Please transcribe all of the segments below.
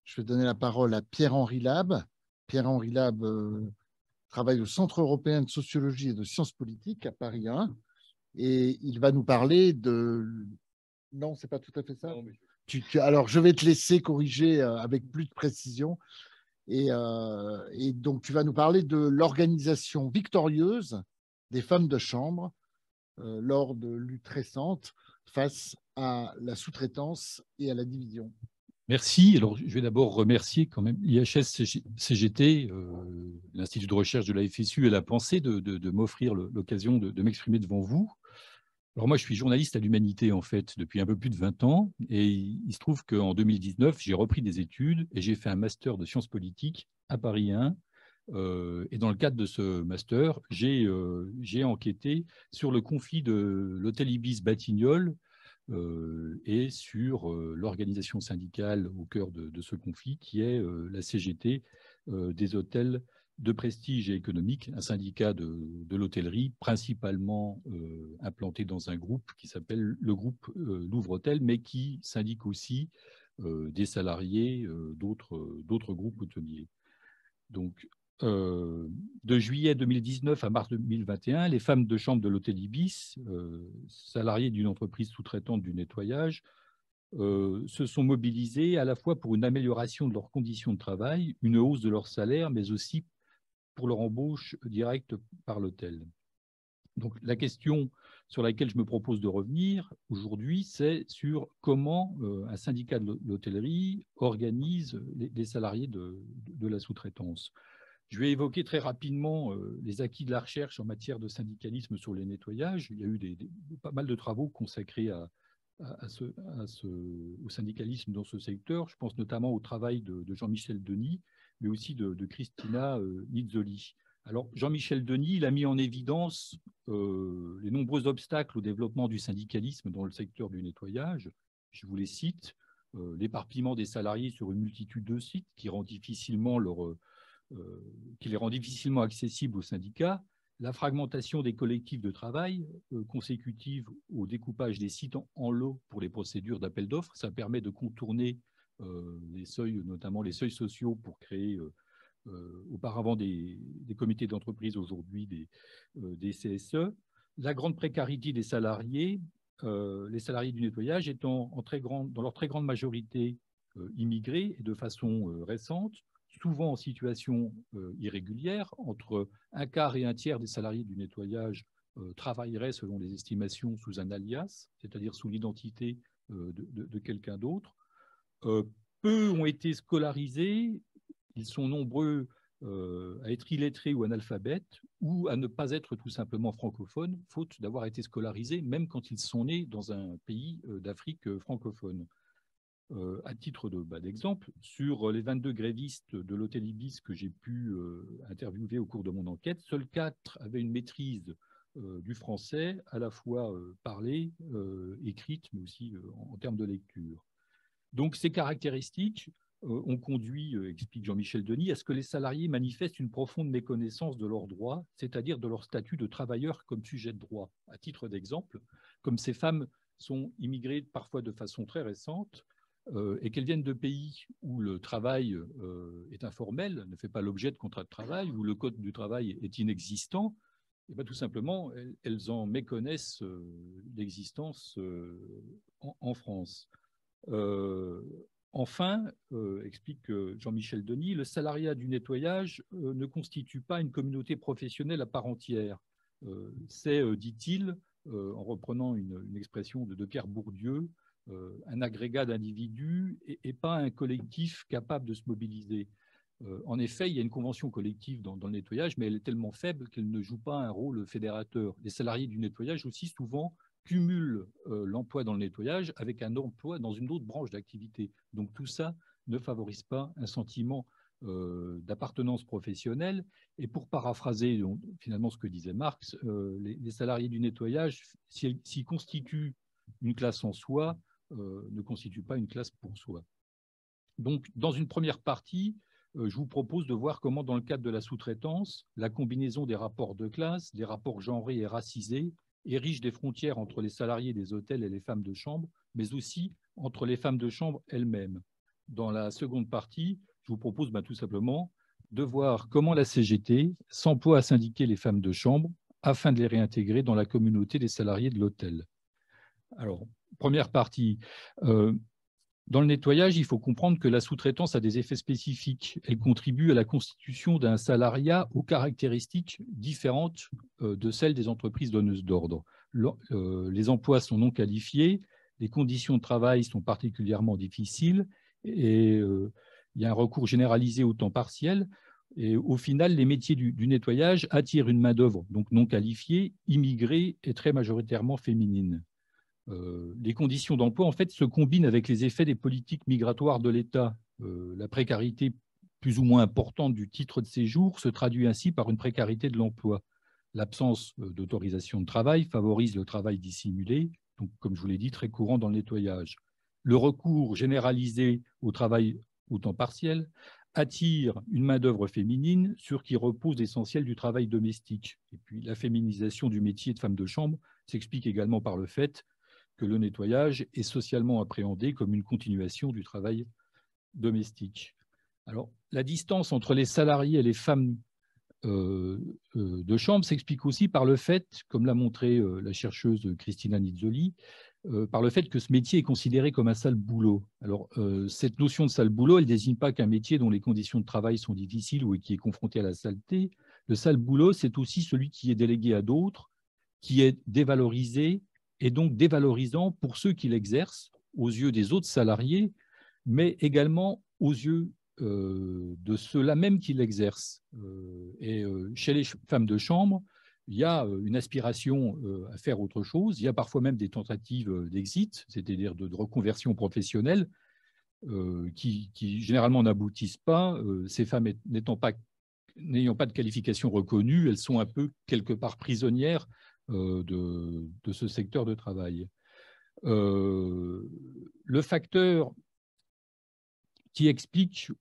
Je vais donner la parole à Pierre-Henri Lab. Pierre-Henri Lab travaille au Centre européen de sociologie et de sciences politiques à Paris 1. Et il va nous parler de... Non, c'est pas tout à fait ça. Alors, je vais te laisser corriger avec plus de précision. Et donc, tu vas nous parler de l'organisation victorieuse des femmes de chambre lors de luttes récentes face à la sous-traitance et à la division. Merci. Alors, je vais d'abord remercier quand même l'IHS-CGT, l'Institut de recherche de la FSU et la pensée de m'offrir l'occasion de m'exprimer devant vous. Alors moi, je suis journaliste à l'Humanité, en fait, depuis un peu plus de 20 ans. Et il se trouve qu'en 2019, j'ai repris des études et j'ai fait un master de sciences politiques à Paris 1. Et dans le cadre de ce master, j'ai enquêté sur le conflit de l'hôtel Ibis Batignolles et sur l'organisation syndicale au cœur de ce conflit, qui est la CGT des hôtels de prestige et économique, un syndicat de l'hôtellerie principalement implanté dans un groupe qui s'appelle le groupe Louvre Hôtel, mais qui syndique aussi des salariés d'autres groupes hôteliers. Donc, de juillet 2019 à mars 2021, les femmes de chambre de l'hôtel Ibis, salariées d'une entreprise sous-traitante du nettoyage, se sont mobilisées à la fois pour une amélioration de leurs conditions de travail, une hausse de leur salaire, mais aussi pour leur embauche directe par l'hôtel. Donc, la question sur laquelle je me propose de revenir aujourd'hui, c'est sur comment un syndicat de l'hôtellerie organise les salariés de la sous-traitance. Je vais évoquer très rapidement les acquis de la recherche en matière de syndicalisme sur les nettoyages. Il y a eu pas mal de travaux consacrés au syndicalisme dans ce secteur. Je pense notamment au travail de Jean-Michel Denis, mais aussi de Christina Nizzoli. Alors, Jean-Michel Denis, il a mis en évidence les nombreux obstacles au développement du syndicalisme dans le secteur du nettoyage. Je vous les cite. L'éparpillement des salariés sur une multitude de sites qui les rend difficilement accessibles aux syndicats, la fragmentation des collectifs de travail consécutive au découpage des sites en lots pour les procédures d'appel d'offres. Ça permet de contourner les seuils, notamment les seuils sociaux, pour créer auparavant des comités d'entreprise, aujourd'hui des CSE. La grande précarité des salariés, les salariés du nettoyage étant dans leur très grande majorité immigrés et de façon récente, souvent en situation irrégulière. Entre un quart et un tiers des salariés du nettoyage travailleraient, selon les estimations, sous un alias, c'est-à-dire sous l'identité de quelqu'un d'autre. Peu ont été scolarisés. Ils sont nombreux à être illettrés ou analphabètes, ou à ne pas être tout simplement francophones, faute d'avoir été scolarisés, même quand ils sont nés dans un pays d'Afrique francophone. À titre d'exemple, sur les 22 grévistes de l'hôtel Ibis que j'ai pu interviewer au cours de mon enquête, seuls 4 avaient une maîtrise du français, à la fois parlée, écrite, mais aussi en termes de lecture. Donc ces caractéristiques ont conduit, explique Jean-Michel Denis, à ce que les salariés manifestent une profonde méconnaissance de leurs droits, c'est-à-dire de leur statut de travailleur comme sujet de droit. À titre d'exemple, comme ces femmes sont immigrées parfois de façon très récente, et qu'elles viennent de pays où le travail est informel, ne fait pas l'objet de contrats de travail, où le code du travail est inexistant, et bien, tout simplement, elles en méconnaissent l'existence en France. Enfin, explique Jean-Michel Denis, le salariat du nettoyage ne constitue pas une communauté professionnelle à part entière. C'est, dit-il, en reprenant une expression de Pierre Bourdieu, un agrégat d'individus et pas un collectif capable de se mobiliser. En effet, il y a une convention collective dans le nettoyage, mais elle est tellement faible qu'elle ne joue pas un rôle fédérateur. Les salariés du nettoyage aussi souvent cumulent l'emploi dans le nettoyage avec un emploi dans une autre branche d'activité. Donc tout ça ne favorise pas un sentiment d'appartenance professionnelle. Et pour paraphraser finalement ce que disait Marx, les salariés du nettoyage, s'ils constituent une classe en soi, ne constituent pas une classe pour soi. Donc, dans une première partie, je vous propose de voir comment, dans le cadre de la sous-traitance, la combinaison des rapports de classe, des rapports genrés et racisés, érige des frontières entre les salariés des hôtels et les femmes de chambre, mais aussi entre les femmes de chambre elles-mêmes. dans la seconde partie, je vous propose tout simplement de voir comment la CGT s'emploie à syndiquer les femmes de chambre afin de les réintégrer dans la communauté des salariés de l'hôtel. Alors, première partie. Dans le nettoyage, il faut comprendre que la sous-traitance a des effets spécifiques. Elle contribue à la constitution d'un salariat aux caractéristiques différentes de celles des entreprises donneuses d'ordre. Les emplois sont non qualifiés, les conditions de travail sont particulièrement difficiles et il y a un recours généralisé au temps partiel. Et au final, les métiers du nettoyage attirent une main-d'œuvre donc non qualifiée, immigrée et très majoritairement féminine. Les conditions d'emploi en fait, se combinent avec les effets des politiques migratoires de l'État. La précarité plus ou moins importante du titre de séjour se traduit ainsi par une précarité de l'emploi. L'absence d'autorisation de travail favorise le travail dissimulé, donc, comme je vous l'ai dit, très courant dans le nettoyage. Le recours généralisé au travail au temps partiel attire une main-d'œuvre féminine sur qui repose l'essentiel du travail domestique. Et puis, la féminisation du métier de femme de chambre s'explique également par le fait que le nettoyage est socialement appréhendé comme une continuation du travail domestique. Alors, la distance entre les salariés et les femmes de chambre s'explique aussi par le fait, comme l'a montré la chercheuse Cristina Nizzoli, par le fait que ce métier est considéré comme un sale boulot. Alors, cette notion de sale boulot, elle ne désigne pas qu'un métier dont les conditions de travail sont difficiles ou qui est confronté à la saleté. Le sale boulot, c'est aussi celui qui est délégué à d'autres, qui est dévalorisé et donc dévalorisant pour ceux qui l'exercent aux yeux des autres salariés, mais également aux yeux de ceux-là même qui l'exercent. Chez les femmes de chambre, il y a une aspiration à faire autre chose. Il y a parfois même des tentatives d'exit, c'est-à-dire de reconversion professionnelle, qui généralement n'aboutissent pas. Ces femmes n'ayant pas de qualification reconnue, elles sont un peu quelque part prisonnières de ce secteur de travail. Le facteur qui explique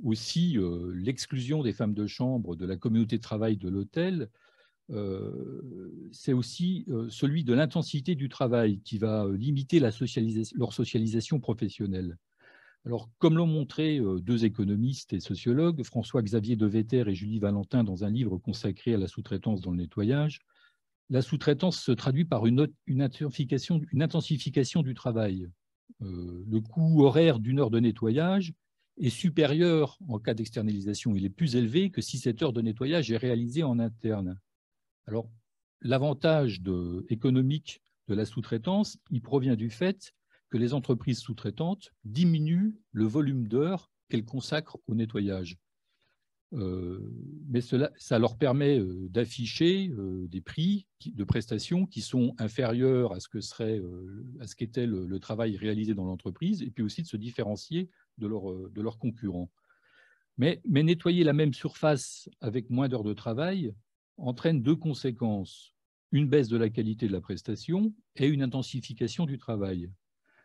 aussi l'exclusion des femmes de chambre de la communauté de travail de l'hôtel, c'est aussi celui de l'intensité du travail qui va limiter leur socialisation professionnelle. Alors, comme l'ont montré deux économistes et sociologues, François-Xavier Devetter et Julie Valentin, dans un livre consacré à la sous-traitance dans le nettoyage, la sous-traitance se traduit par une intensification du travail. Le coût horaire d'une heure de nettoyage est supérieur en cas d'externalisation. Il est plus élevé que si cette heure de nettoyage est réalisée en interne. Alors, l'avantage économique de la sous-traitance, il provient du fait que les entreprises sous-traitantes diminuent le volume d'heures qu'elles consacrent au nettoyage. Mais ça leur permet d'afficher des prix de prestations qui sont inférieurs à ce qu'était le travail réalisé dans l'entreprise, et puis aussi de se différencier de leurs concurrents. Mais nettoyer la même surface avec moins d'heures de travail entraîne deux conséquences: une baisse de la qualité de la prestation et une intensification du travail.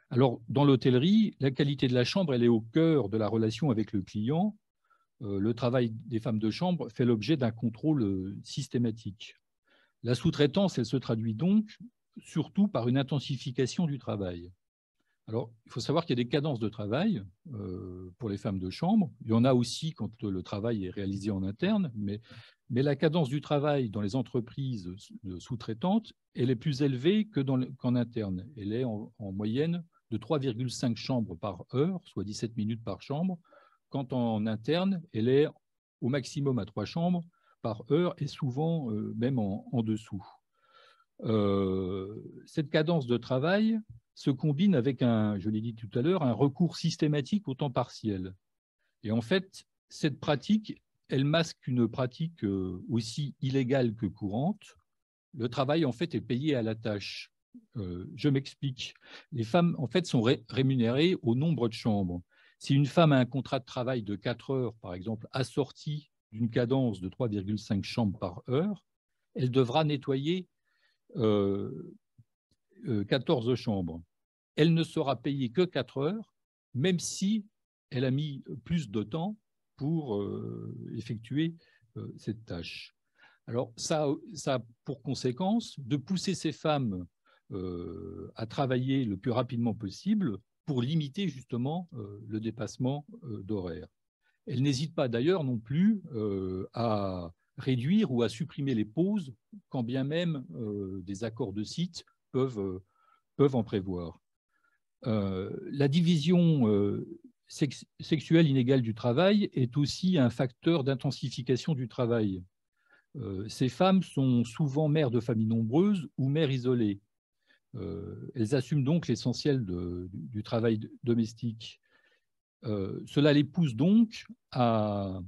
Alors, dans l'hôtellerie, la qualité de la chambre, elle est au cœur de la relation avec le client. Le travail des femmes de chambre fait l'objet d'un contrôle systématique. La sous-traitance, elle se traduit donc surtout par une intensification du travail. Alors, il faut savoir qu'il y a des cadences de travail pour les femmes de chambre. Il y en a aussi quand le travail est réalisé en interne, mais la cadence du travail dans les entreprises sous-traitantes, elle est plus élevée qu'en interne. Elle est en moyenne de 3,5 chambres par heure, soit 17 minutes par chambre, quand en interne, elle est au maximum à 3 chambres par heure et souvent même en dessous. Cette cadence de travail se combine avec, je l'ai dit tout à l'heure, un recours systématique au temps partiel. Et en fait, cette pratique, elle masque une pratique aussi illégale que courante. Le travail, en fait, est payé à la tâche. Je m'explique. Les femmes, en fait, sont rémunérées au nombre de chambres. Si une femme a un contrat de travail de 4 heures, par exemple, assorti d'une cadence de 3,5 chambres par heure, elle devra nettoyer 14 chambres. Elle ne sera payée que 4 heures, même si elle a mis plus de temps pour effectuer cette tâche. Alors, ça a pour conséquence de pousser ces femmes à travailler le plus rapidement possible pour limiter justement le dépassement d'horaire. Elle n'hésite pas d'ailleurs non plus à réduire ou à supprimer les pauses, quand bien même des accords de site peuvent en prévoir. La division sexuelle inégale du travail est aussi un facteur d'intensification du travail. Ces femmes sont souvent mères de familles nombreuses ou mères isolées. Elles assument donc l'essentiel du travail domestique. Cela les pousse donc à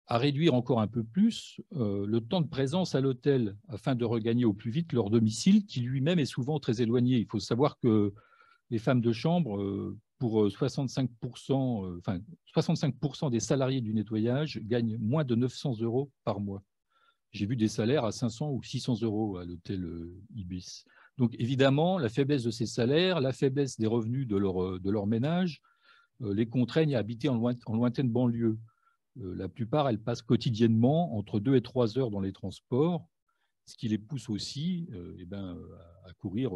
réduire encore un peu plus le temps de présence à l'hôtel afin de regagner au plus vite leur domicile qui lui-même est souvent très éloigné. Il faut savoir que les femmes de chambre, pour 65%, 65% des salariés du nettoyage gagnent moins de 900 € par mois. J'ai vu des salaires à 500 ou 600 € à l'hôtel Ibis. Donc évidemment, la faiblesse de ces salaires, la faiblesse des revenus de leur ménage les contraignent à habiter en lointaine banlieue. La plupart, elles passent quotidiennement entre 2 et 3 heures dans les transports, ce qui les pousse aussi à courir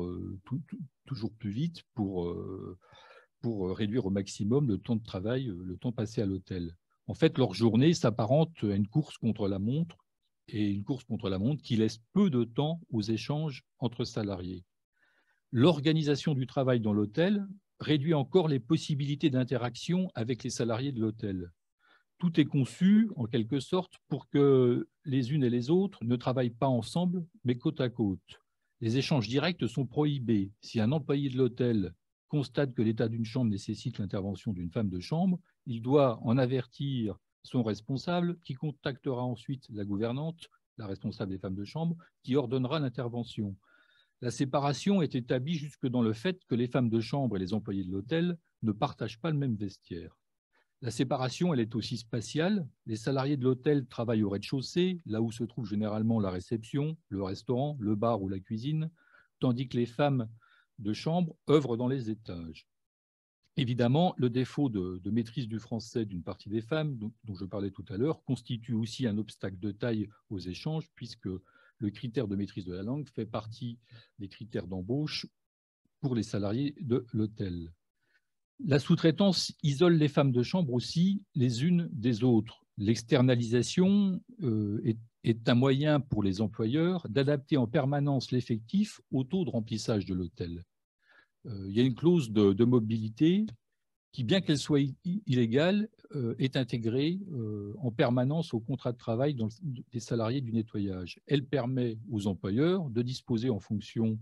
toujours plus vite pour réduire au maximum le temps de travail, le temps passé à l'hôtel. En fait, leur journée s'apparente à une course contre la montre, et une course contre la montre qui laisse peu de temps aux échanges entre salariés. L'organisation du travail dans l'hôtel réduit encore les possibilités d'interaction avec les salariés de l'hôtel. Tout est conçu, en quelque sorte, pour que les unes et les autres ne travaillent pas ensemble, mais côte à côte. Les échanges directs sont prohibés. Si un employé de l'hôtel constate que l'état d'une chambre nécessite l'intervention d'une femme de chambre, il doit en avertir son responsable, qui contactera ensuite la gouvernante, la responsable des femmes de chambre, qui ordonnera l'intervention. La séparation est établie jusque dans le fait que les femmes de chambre et les employés de l'hôtel ne partagent pas le même vestiaire. La séparation, elle est aussi spatiale. Les salariés de l'hôtel travaillent au rez-de-chaussée, là où se trouve généralement la réception, le restaurant, le bar ou la cuisine, tandis que les femmes de chambre œuvrent dans les étages. Évidemment, le défaut de maîtrise du français d'une partie des femmes, dont je parlais tout à l'heure, constitue aussi un obstacle de taille aux échanges, puisque le critère de maîtrise de la langue fait partie des critères d'embauche pour les salariés de l'hôtel. La sous-traitance isole les femmes de chambre aussi les unes des autres. L'externalisation est un moyen pour les employeurs d'adapter en permanence l'effectif au taux de remplissage de l'hôtel. Il y a une clause de mobilité qui, bien qu'elle soit illégale, est intégrée en permanence au contrat de travail des salariés du nettoyage. Elle permet aux employeurs de disposer en fonction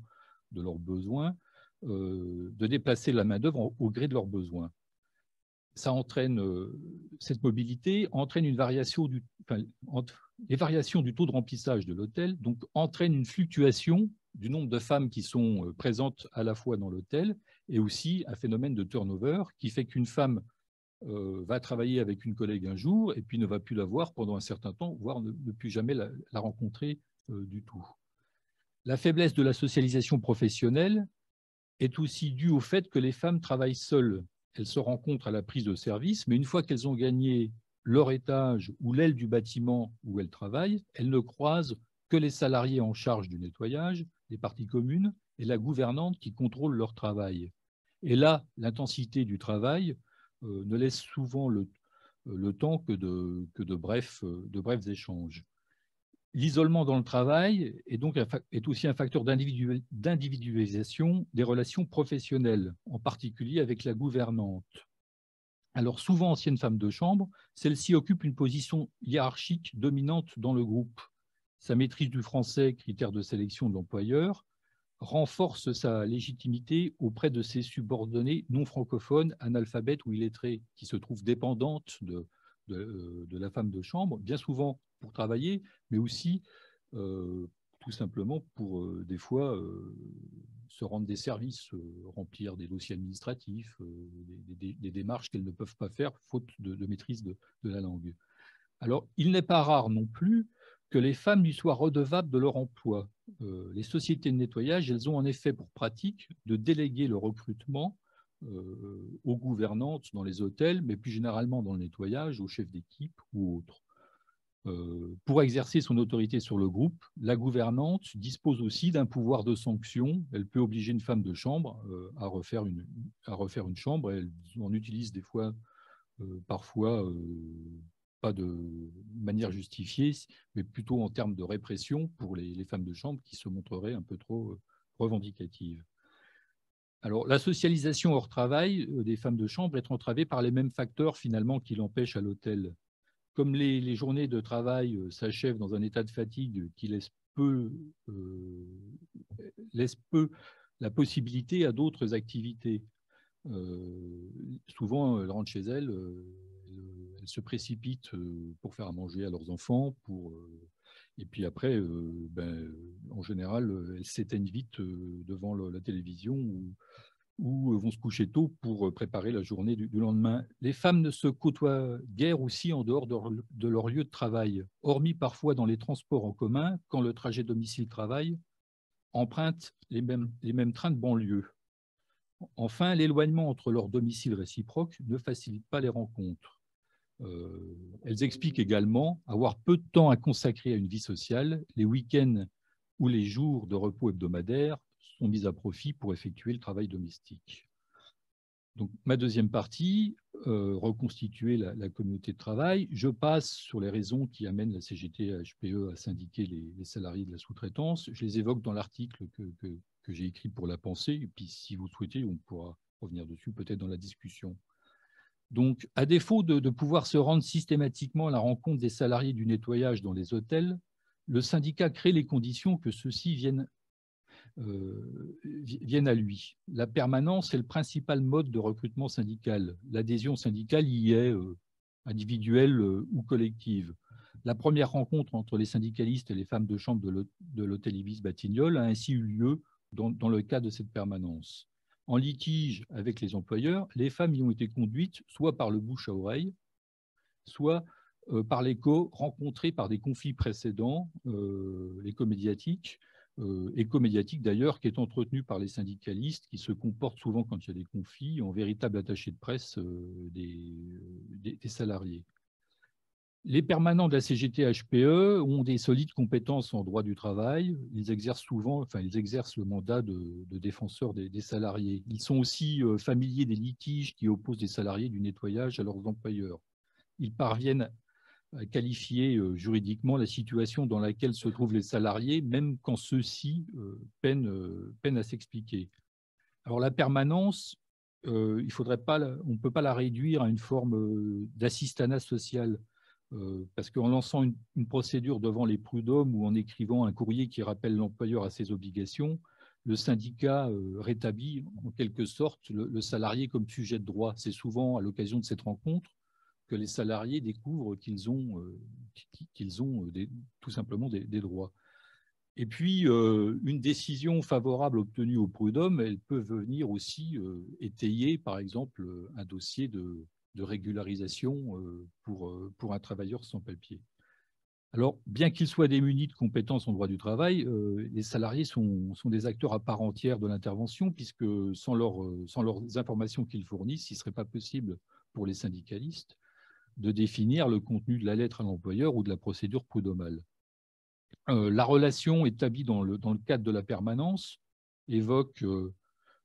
de leurs besoins, de déplacer la main-d'œuvre au gré de leurs besoins. Cette mobilité entraîne une variation les variations du taux de remplissage de l'hôtel, donc entraîne une fluctuation du nombre de femmes qui sont présentes à la fois dans l'hôtel et aussi un phénomène de turnover qui fait qu'une femme va travailler avec une collègue un jour et puis ne va plus la voir pendant un certain temps, voire ne plus jamais la rencontrer du tout. La faiblesse de la socialisation professionnelle est aussi due au fait que les femmes travaillent seules. Elles se rencontrent à la prise de service, mais une fois qu'elles ont gagné leur étage ou l'aile du bâtiment où elles travaillent, elles ne croisent que les salariés en charge du nettoyage, les parties communes et la gouvernante qui contrôle leur travail. Et là, l'intensité du travail ne laisse souvent le temps que de brefs échanges. L'isolement dans le travail est aussi un facteur d'individualisation des relations professionnelles, en particulier avec la gouvernante. Alors, souvent ancienne femme de chambre, celle-ci occupe une position hiérarchique dominante dans le groupe. Sa maîtrise du français, critère de sélection de l'employeur, renforce sa légitimité auprès de ses subordonnés non francophones, analphabètes ou illettrés, qui se trouvent dépendantes de la femme de chambre, bien souvent pour travailler, mais aussi tout simplement pour des fois se rendre des services, remplir des dossiers administratifs, des démarches qu'elles ne peuvent pas faire faute de maîtrise de la langue. Alors, il n'est pas rare non plus que les femmes lui soient redevables de leur emploi. Les sociétés de nettoyage, elles ont en effet pour pratique de déléguer le recrutement aux gouvernantes dans les hôtels, mais plus généralement dans le nettoyage, aux chefs d'équipe ou autres. Pour exercer son autorité sur le groupe, la gouvernante dispose aussi d'un pouvoir de sanction. Elle peut obliger une femme de chambre à refaire une chambre. Elle en utilise des fois, parfois, pas de manière justifiée, mais plutôt en termes de répression pour les femmes de chambre qui se montreraient un peu trop revendicatives. Alors, la socialisation hors travail des femmes de chambre est entravée par les mêmes facteurs finalement qui l'empêchent à l'hôtel. Comme les journées de travail s'achèvent dans un état de fatigue qui laisse peu la possibilité à d'autres activités. Souvent, elles rentrent chez elles, elles se précipitent pour faire à manger à leurs enfants, et puis après, en général, elles s'éteignent vite devant la télévision ou vont se coucher tôt pour préparer la journée du lendemain. Les femmes ne se côtoient guère aussi en dehors de leur lieu de travail, hormis parfois dans les transports en commun, quand le trajet domicile-travail emprunte les mêmes trains de banlieue. Enfin, l'éloignement entre leurs domiciles réciproques ne facilite pas les rencontres. Elles expliquent également avoir peu de temps à consacrer à une vie sociale. Les week-ends ou les jours de repos hebdomadaires sont mis à profit pour effectuer le travail domestique. Donc, ma deuxième partie, reconstituer la communauté de travail. Je passe sur les raisons qui amènent la CGT-HPE à syndiquer les salariés de la sous-traitance. Je les évoque dans l'article que j'ai écrit pour la pensée. Et puis, si vous souhaitez, on pourra revenir dessus peut-être dans la discussion. Donc, à défaut de pouvoir se rendre systématiquement à la rencontre des salariés du nettoyage dans les hôtels, le syndicat crée les conditions que ceux-ci viennent à lui. La permanence est le principal mode de recrutement syndical. L'adhésion syndicale y est individuelle ou collective. La première rencontre entre les syndicalistes et les femmes de chambre de l'hôtel Ibis Batignolles a ainsi eu lieu dans le cadre de cette permanence. En litige avec les employeurs, les femmes y ont été conduites soit par le bouche à oreille, soit par l'écho rencontré par des conflits précédents, l'écho médiatique d'ailleurs, qui est entretenu par les syndicalistes, qui se comportent souvent quand il y a des conflits en véritable attaché de presse des salariés. Les permanents de la CGT-HPE ont des solides compétences en droit du travail. Ils exercent le mandat de défenseur des salariés. Ils sont aussi familiers des litiges qui opposent les salariés du nettoyage à leurs employeurs. Ils parviennent à qualifier juridiquement la situation dans laquelle se trouvent les salariés, même quand ceux-ci peinent à s'expliquer. Alors la permanence, on ne peut pas la réduire à une forme d'assistanat social, parce qu'en lançant une procédure devant les prud'hommes ou en écrivant un courrier qui rappelle l'employeur à ses obligations, le syndicat rétablit en quelque sorte le salarié comme sujet de droit. C'est souvent à l'occasion de cette rencontre que les salariés découvrent qu'ils ont tout simplement des droits. Et puis, une décision favorable obtenue au prud'homme, elle peut venir aussi étayer, par exemple, un dossier de régularisation pour un travailleur sans papier. Alors, bien qu'ils soient démunis de compétences en droit du travail, les salariés sont des acteurs à part entière de l'intervention, puisque sans leurs informations qu'ils fournissent, il ne serait pas possible pour les syndicalistes de définir le contenu de la lettre à l'employeur ou de la procédure prud'homale. La relation établie dans le cadre de la permanence évoque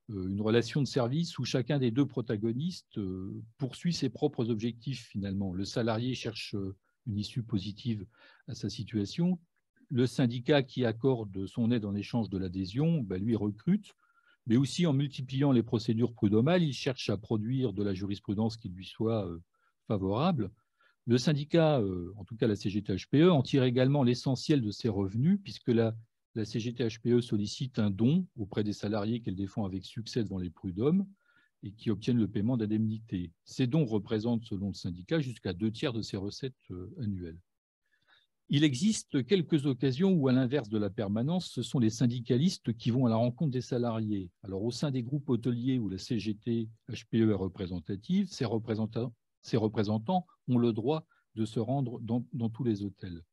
une relation de service où chacun des deux protagonistes poursuit ses propres objectifs finalement. Le salarié cherche une issue positive à sa situation. Le syndicat qui accorde son aide en échange de l'adhésion, lui recrute, mais aussi en multipliant les procédures prud'homales, il cherche à produire de la jurisprudence qui lui soit favorable. Le syndicat, en tout cas la CGT-HPE, en tire également l'essentiel de ses revenus, puisque la CGT-HPE sollicite un don auprès des salariés qu'elle défend avec succès devant les prud'hommes et qui obtiennent le paiement d'indemnités. Ces dons représentent, selon le syndicat, jusqu'à 2/3 de ses recettes annuelles. Il existe quelques occasions où, à l'inverse de la permanence, ce sont les syndicalistes qui vont à la rencontre des salariés. Alors, au sein des groupes hôteliers où la CGT-HPE est représentative, ces représentants ont le droit de se rendre dans tous les hôtels.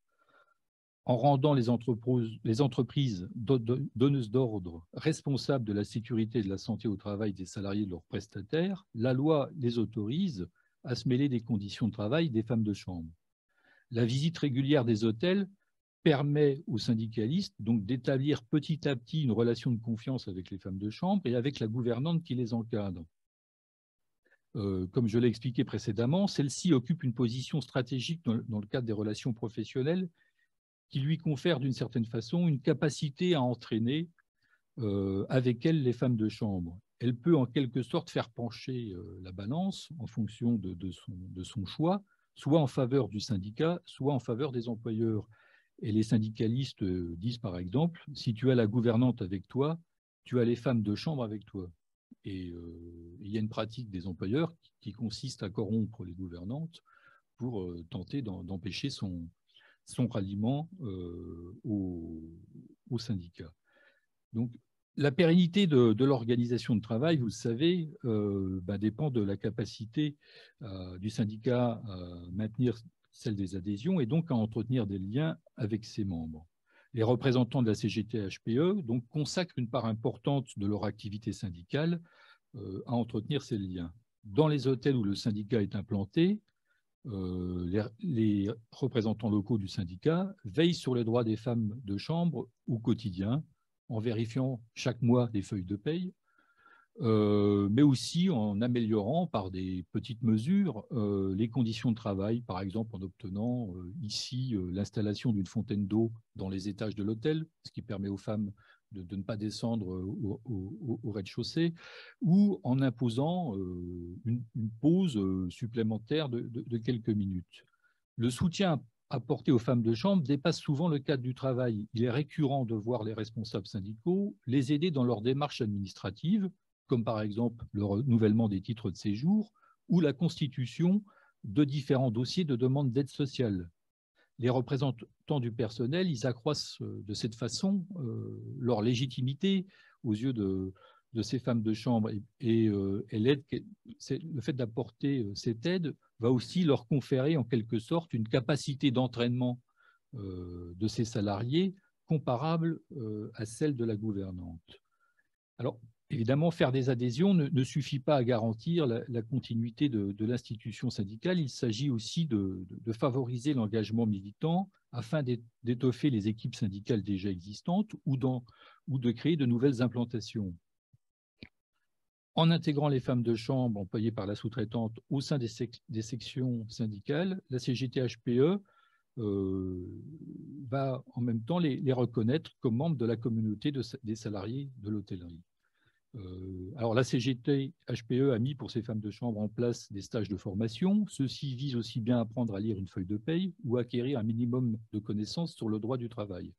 En rendant les entreprises donneuses d'ordre responsables de la sécurité et de la santé au travail des salariés et de leurs prestataires, la loi les autorise à se mêler des conditions de travail des femmes de chambre. La visite régulière des hôtels permet aux syndicalistes donc d'établir petit à petit une relation de confiance avec les femmes de chambre et avec la gouvernante qui les encadre. Comme je l'ai expliqué précédemment, celle-ci occupe une position stratégique dans le cadre des relations professionnelles qui lui confère d'une certaine façon une capacité à entraîner avec elle les femmes de chambre. Elle peut en quelque sorte faire pencher la balance en fonction de son choix, soit en faveur du syndicat, soit en faveur des employeurs. Et les syndicalistes disent par exemple, si tu as la gouvernante avec toi, tu as les femmes de chambre avec toi. Et il y a une pratique des employeurs qui consiste à corrompre les gouvernantes pour tenter d'empêcher son ralliement au syndicat. Donc, la pérennité de l'organisation de travail, vous le savez, dépend de la capacité du syndicat à maintenir celle des adhésions et donc à entretenir des liens avec ses membres. Les représentants de la CGT-HPE donc, consacrent une part importante de leur activité syndicale à entretenir ces liens. Dans les hôtels où le syndicat est implanté, les représentants locaux du syndicat veillent sur les droits des femmes de chambre au quotidien, en vérifiant chaque mois des feuilles de paye, mais aussi en améliorant par des petites mesures les conditions de travail, par exemple en obtenant ici l'installation d'une fontaine d'eau dans les étages de l'hôtel, ce qui permet aux femmes de ne pas descendre au rez-de-chaussée, ou en imposant une pause supplémentaire de quelques minutes. Le soutien apporté aux femmes de chambre dépasse souvent le cadre du travail. Il est récurrent de voir les responsables syndicaux les aider dans leurs démarches administratives, comme par exemple le renouvellement des titres de séjour ou la constitution de différents dossiers de demande d'aide sociale. Les représentants du personnel, ils accroissent de cette façon leur légitimité aux yeux de ces femmes de chambre et l'aide, le fait d'apporter cette aide va aussi leur conférer en quelque sorte une capacité d'entraînement de ces salariés comparable à celle de la gouvernante. Alors, évidemment, faire des adhésions ne suffit pas à garantir la continuité de l'institution syndicale. Il s'agit aussi de favoriser l'engagement militant afin d'étoffer les équipes syndicales déjà existantes ou de créer de nouvelles implantations. En intégrant les femmes de chambre employées par la sous-traitante au sein des sections syndicales, la CGT-HPE va en même temps les reconnaître comme membres de la communauté des salariés de l'hôtellerie. Alors la CGT-HPE a mis pour ces femmes de chambre en place des stages de formation. Ceux-ci visent aussi bien à apprendre à lire une feuille de paye ou à acquérir un minimum de connaissances sur le droit du travail.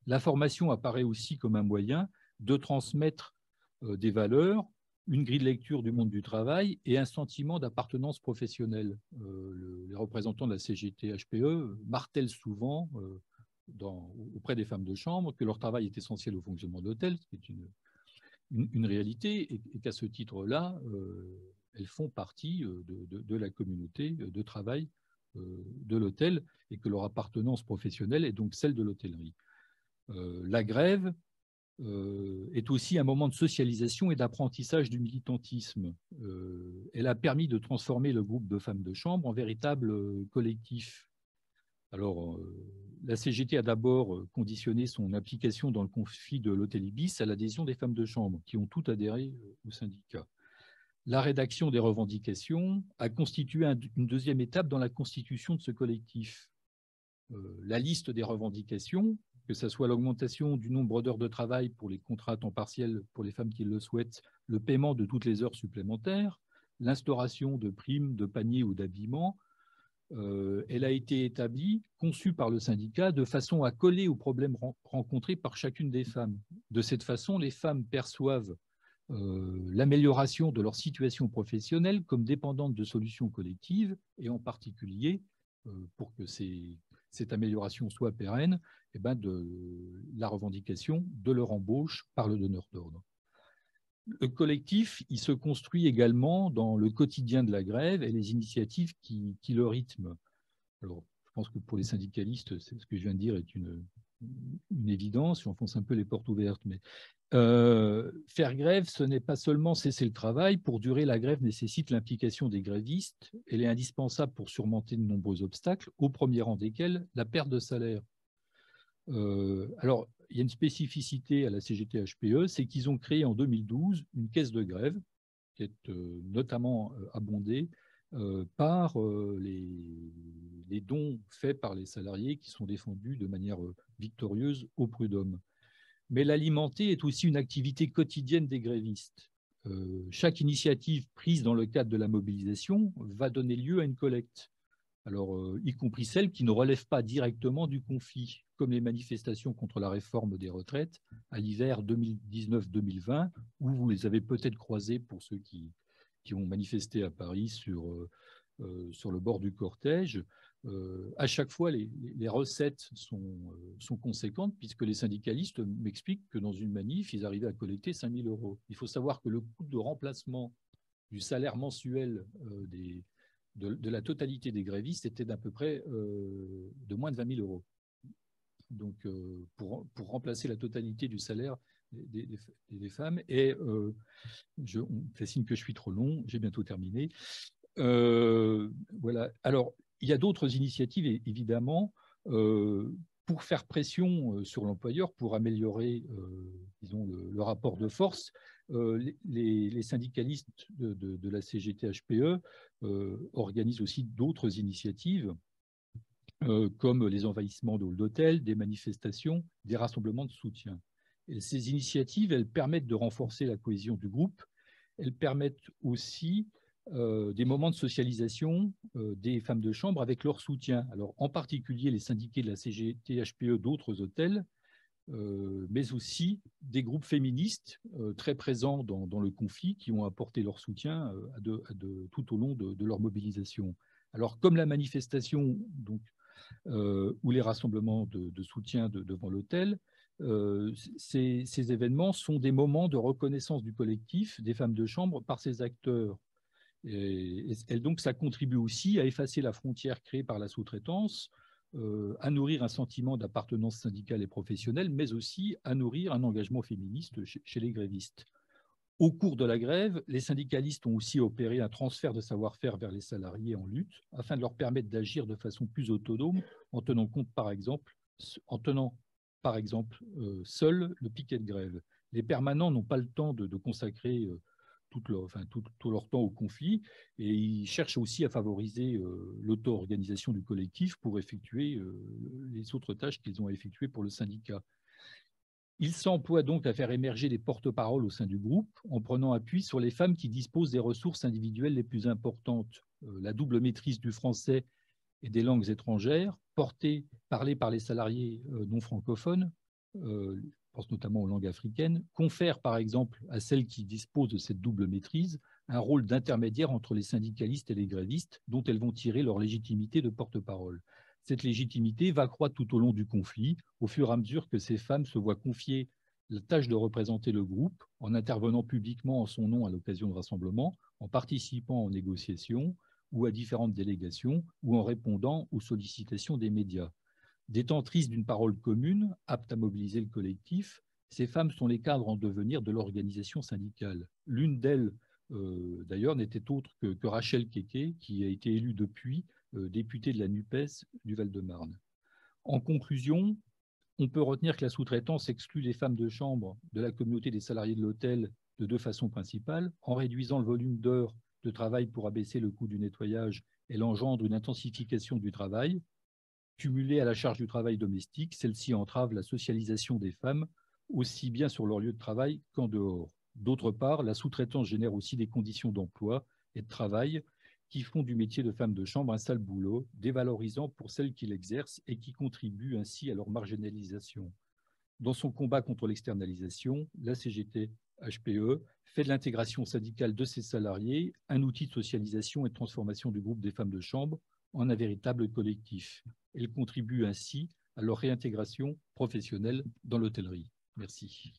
La formation apparaît aussi comme un moyen de transmettre des valeurs, une grille de lecture du monde du travail et un sentiment d'appartenance professionnelle. Les représentants de la CGT-HPE martèlent souvent auprès des femmes de chambre que leur travail est essentiel au fonctionnement de l'hôtel, ce qui est une réalité, et qu'à ce titre-là, elles font partie de la communauté de travail de l'hôtel et que leur appartenance professionnelle est donc celle de l'hôtellerie. La grève est aussi un moment de socialisation et d'apprentissage du militantisme. Elle a permis de transformer le groupe de femmes de chambre en véritable collectif. Alors, la CGT a d'abord conditionné son application dans le conflit de l'hôtel Ibis à l'adhésion des femmes de chambre, qui ont toutes adhéré au syndicat. La rédaction des revendications a constitué une deuxième étape dans la constitution de ce collectif. La liste des revendications, que ce soit l'augmentation du nombre d'heures de travail pour les contrats à temps partiel pour les femmes qui le souhaitent, le paiement de toutes les heures supplémentaires, l'instauration de primes, de paniers ou d'habillement, elle a été établie, conçue par le syndicat, de façon à coller aux problèmes rencontrés par chacune des femmes. De cette façon, les femmes perçoivent l'amélioration de leur situation professionnelle comme dépendante de solutions collectives, et en particulier, pour que cette amélioration soit pérenne, de la revendication de leur embauche par le donneur d'ordre. Le collectif, il se construit également dans le quotidien de la grève et les initiatives qui le rythment. Alors, je pense que pour les syndicalistes, ce que je viens de dire est une évidence, j'enfonce un peu les portes ouvertes, mais faire grève, ce n'est pas seulement cesser le travail. Pour durer, la grève nécessite l'implication des grévistes. Elle est indispensable pour surmonter de nombreux obstacles, au premier rang desquels la perte de salaire. Alors, il y a une spécificité à la CGT-HPE, c'est qu'ils ont créé en 2012 une caisse de grève qui est notamment abondée par les dons faits par les salariés qui sont défendus de manière victorieuse au prud'homme. Mais l'alimenter est aussi une activité quotidienne des grévistes. Chaque initiative prise dans le cadre de la mobilisation va donner lieu à une collecte. Alors, y compris celles qui ne relèvent pas directement du conflit, comme les manifestations contre la réforme des retraites à l'hiver 2019-2020, où vous les avez peut-être croisées pour ceux qui ont manifesté à Paris sur le bord du cortège. À chaque fois, les recettes sont conséquentes, puisque les syndicalistes m'expliquent que dans une manif, ils arrivaient à collecter 5 000 €. Il faut savoir que le coût de remplacement du salaire mensuel de la totalité des grévistes était d'à peu près de moins de 20 000 €. Donc, pour remplacer la totalité du salaire des femmes. Et on fait signe que je suis trop long, j'ai bientôt terminé. Voilà. Alors, il y a d'autres initiatives, évidemment, pour faire pression sur l'employeur, pour améliorer, disons, le rapport de force. Les syndicalistes de la CGT-HPE organisent aussi d'autres initiatives, comme les envahissements de halls d'hôtels, des manifestations, des rassemblements de soutien. Et ces initiatives, elles permettent de renforcer la cohésion du groupe. Elles permettent aussi des moments de socialisation des femmes de chambre avec leur soutien. Alors, en particulier les syndiqués de la CGT-HPE d'autres hôtels, mais aussi des groupes féministes très présents dans le conflit qui ont apporté leur soutien tout au long de leur mobilisation. Alors, comme la manifestation donc, ou les rassemblements de soutien devant l'hôtel, ces événements sont des moments de reconnaissance du collectif des femmes de chambre par ses acteurs. Et donc, ça contribue aussi à effacer la frontière créée par la sous-traitance, à nourrir un sentiment d'appartenance syndicale et professionnelle, mais aussi à nourrir un engagement féministe chez les grévistes. Au cours de la grève, les syndicalistes ont aussi opéré un transfert de savoir-faire vers les salariés en lutte, afin de leur permettre d'agir de façon plus autonome, en tenant compte, par exemple, seul le piquet de grève. Les permanents n'ont pas le temps de consacrer tout leur temps au conflit, et ils cherchent aussi à favoriser l'auto-organisation du collectif pour effectuer les autres tâches qu'ils ont à effectuer pour le syndicat. Ils s'emploient donc à faire émerger des porte-paroles au sein du groupe, en prenant appui sur les femmes qui disposent des ressources individuelles les plus importantes. La double maîtrise du français et des langues étrangères, parlée par les salariés non francophones, je pense notamment aux langues africaines, confère par exemple à celles qui disposent de cette double maîtrise un rôle d'intermédiaire entre les syndicalistes et les grévistes, dont elles vont tirer leur légitimité de porte-parole. Cette légitimité va croître tout au long du conflit, au fur et à mesure que ces femmes se voient confier la tâche de représenter le groupe, en intervenant publiquement en son nom à l'occasion de rassemblements, en participant aux négociations ou à différentes délégations, ou en répondant aux sollicitations des médias. Détentrices d'une parole commune, apte à mobiliser le collectif, ces femmes sont les cadres en devenir de l'organisation syndicale. L'une d'elles, d'ailleurs, n'était autre que Rachel Keke, qui a été élue depuis députée de la NUPES du Val-de-Marne. En conclusion, on peut retenir que la sous-traitance exclut les femmes de chambre de la communauté des salariés de l'hôtel de deux façons principales. En réduisant le volume d'heures de travail pour abaisser le coût du nettoyage, elle engendre une intensification du travail. Cumulée à la charge du travail domestique, celle-ci entrave la socialisation des femmes, aussi bien sur leur lieu de travail qu'en dehors. D'autre part, la sous-traitance génère aussi des conditions d'emploi et de travail qui font du métier de femme de chambre un sale boulot, dévalorisant pour celles qui l'exercent et qui contribuent ainsi à leur marginalisation. Dans son combat contre l'externalisation, la CGT-HPE fait de l'intégration syndicale de ses salariés un outil de socialisation et de transformation du groupe des femmes de chambre en un véritable collectif. Elle contribue ainsi à leur réintégration professionnelle dans l'hôtellerie. Merci.